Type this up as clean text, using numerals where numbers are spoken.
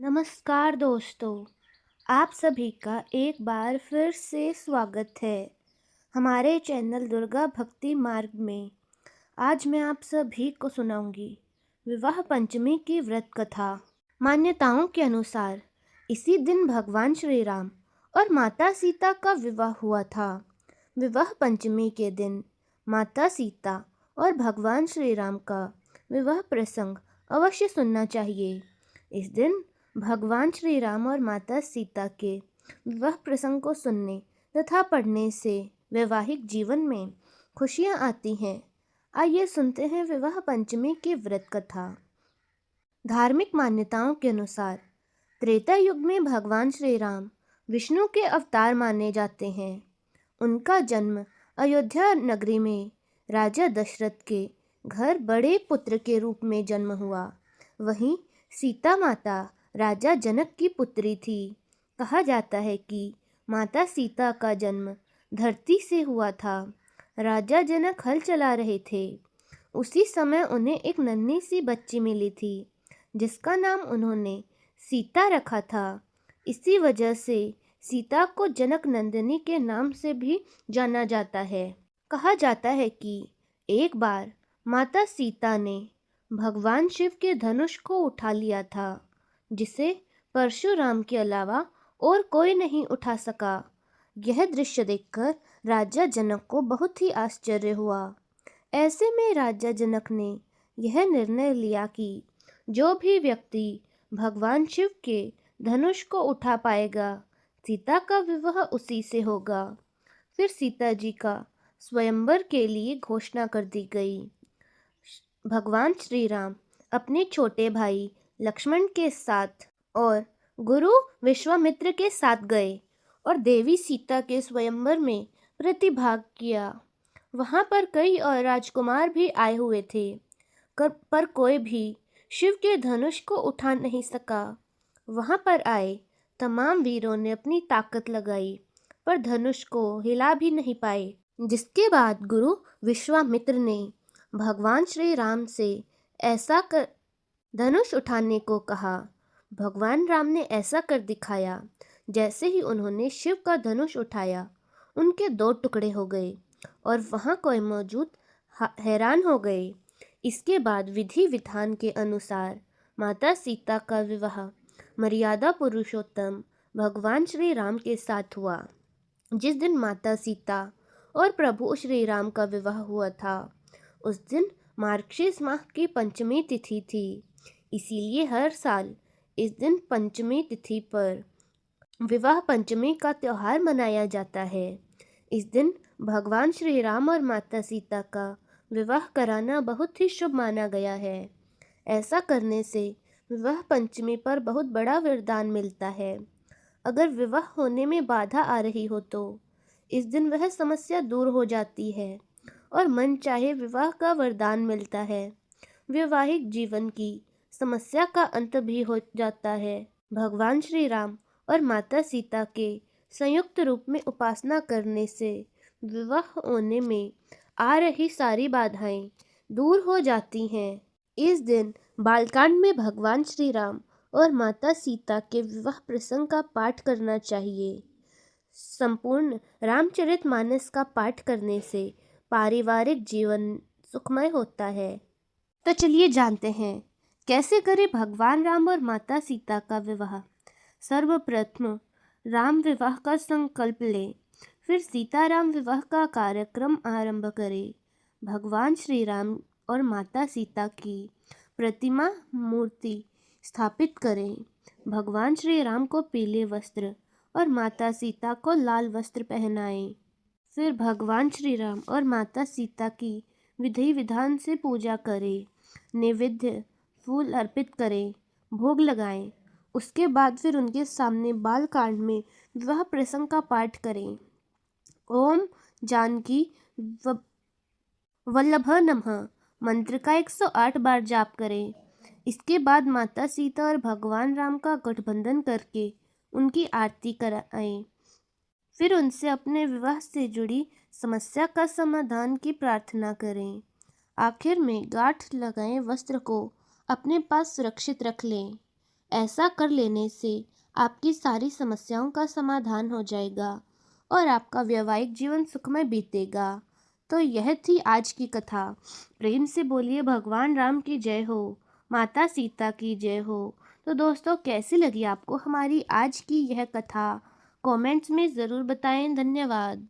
नमस्कार दोस्तों, आप सभी का एक बार फिर से स्वागत है हमारे चैनल दुर्गा भक्ति मार्ग में। आज मैं आप सभी को सुनाऊंगी विवाह पंचमी की व्रत कथा। मान्यताओं के अनुसार इसी दिन भगवान श्री राम और माता सीता का विवाह हुआ था। विवाह पंचमी के दिन माता सीता और भगवान श्री राम का विवाह प्रसंग अवश्य सुनना चाहिए। इस दिन भगवान श्री राम और माता सीता के विवाह प्रसंग को सुनने तथा पढ़ने से वैवाहिक जीवन में खुशियां आती हैं। आइए सुनते हैं विवाह पंचमी की व्रत कथा। धार्मिक मान्यताओं के अनुसार त्रेता युग में भगवान श्री राम विष्णु के अवतार माने जाते हैं। उनका जन्म अयोध्या नगरी में राजा दशरथ के घर बड़े पुत्र के रूप में जन्म हुआ। वहीं सीता माता राजा जनक की पुत्री थी। कहा जाता है कि माता सीता का जन्म धरती से हुआ था। राजा जनक हल चला रहे थे। उसी समय उन्हें एक नन्ही सी बच्ची मिली थी जिसका नाम उन्होंने सीता रखा था। इसी वजह से सीता को जनक नंदिनी के नाम से भी जाना जाता है। कहा जाता है कि एक बार माता सीता ने भगवान शिव के धनुष को उठा लिया था, जिसे परशुराम के अलावा और कोई नहीं उठा सका। यह दृश्य देखकर राजा जनक को बहुत ही आश्चर्य हुआ। ऐसे में राजा जनक ने यह निर्णय लिया कि जो भी व्यक्ति भगवान शिव के धनुष को उठा पाएगा, सीता का विवाह उसी से होगा। फिर सीता जी का स्वयंवर के लिए घोषणा कर दी गई। भगवान श्री राम अपने छोटे भाई लक्ष्मण के साथ और गुरु विश्वामित्र के साथ गए और देवी सीता के स्वयंवर में प्रतिभाग किया। वहां पर कई और राजकुमार भी आए हुए थे, पर कोई भी शिव के धनुष को उठा नहीं सका। वहां पर आए तमाम वीरों ने अपनी ताकत लगाई, पर धनुष को हिला भी नहीं पाए। जिसके बाद गुरु विश्वामित्र ने भगवान श्री राम से ऐसा कर धनुष उठाने को कहा। भगवान राम ने ऐसा कर दिखाया। जैसे ही उन्होंने शिव का धनुष उठाया, उनके दो टुकड़े हो गए और वहां कोई मौजूद हैरान हो गए। इसके बाद विधि विधान के अनुसार माता सीता का विवाह मर्यादा पुरुषोत्तम भगवान श्री राम के साथ हुआ। जिस दिन माता सीता और प्रभु श्री राम का विवाह हुआ था, उस दिन मार्गशीर्ष माह की पंचमी तिथि थी। इसीलिए हर साल इस दिन पंचमी तिथि पर विवाह पंचमी का त्यौहार मनाया जाता है। इस दिन भगवान श्री राम और माता सीता का विवाह कराना बहुत ही शुभ माना गया है। ऐसा करने से विवाह पंचमी पर बहुत बड़ा वरदान मिलता है। अगर विवाह होने में बाधा आ रही हो तो इस दिन वह समस्या दूर हो जाती है और मन चाहे विवाह का वरदान मिलता है। वैवाहिक जीवन की समस्या का अंत भी हो जाता है। भगवान श्री राम और माता सीता के संयुक्त रूप में उपासना करने से विवाह होने में आ रही सारी बाधाएं दूर हो जाती हैं। इस दिन बालकांड में भगवान श्री राम और माता सीता के विवाह प्रसंग का पाठ करना चाहिए। संपूर्ण रामचरितमानस का पाठ करने से पारिवारिक जीवन सुखमय होता है। तो चलिए जानते हैं कैसे करें भगवान राम और माता सीता का विवाह। सर्वप्रथम राम विवाह का संकल्प लें, फिर सीताराम विवाह का कार्यक्रम आरंभ करें। भगवान श्री राम और माता सीता की प्रतिमा मूर्ति स्थापित करें। भगवान श्री राम को पीले वस्त्र और माता सीता को लाल वस्त्र पहनाएं। फिर भगवान श्री राम और माता सीता की विधि विधान से पूजा करें, नैवेद्य फूल अर्पित करें, भोग लगाएं। उसके बाद फिर उनके सामने बालकांड में विवाह प्रसंग का पाठ करें। ओम जानकी वल्लभ नमः मंत्र का 108 बार जाप करें। इसके बाद माता सीता और भगवान राम का गठबंधन करके उनकी आरती कराएं। फिर उनसे अपने विवाह से जुड़ी समस्या का समाधान की प्रार्थना करें। आखिर में गांठ लगाए वस्त्र को अपने पास सुरक्षित रख लें। ऐसा कर लेने से आपकी सारी समस्याओं का समाधान हो जाएगा और आपका वैवाहिक जीवन सुखमय बीतेगा। तो यह थी आज की कथा। प्रेम से बोलिए भगवान राम की जय हो, माता सीता की जय हो। तो दोस्तों, कैसी लगी आपको हमारी आज की यह कथा? कमेंट्स में ज़रूर बताएं। धन्यवाद।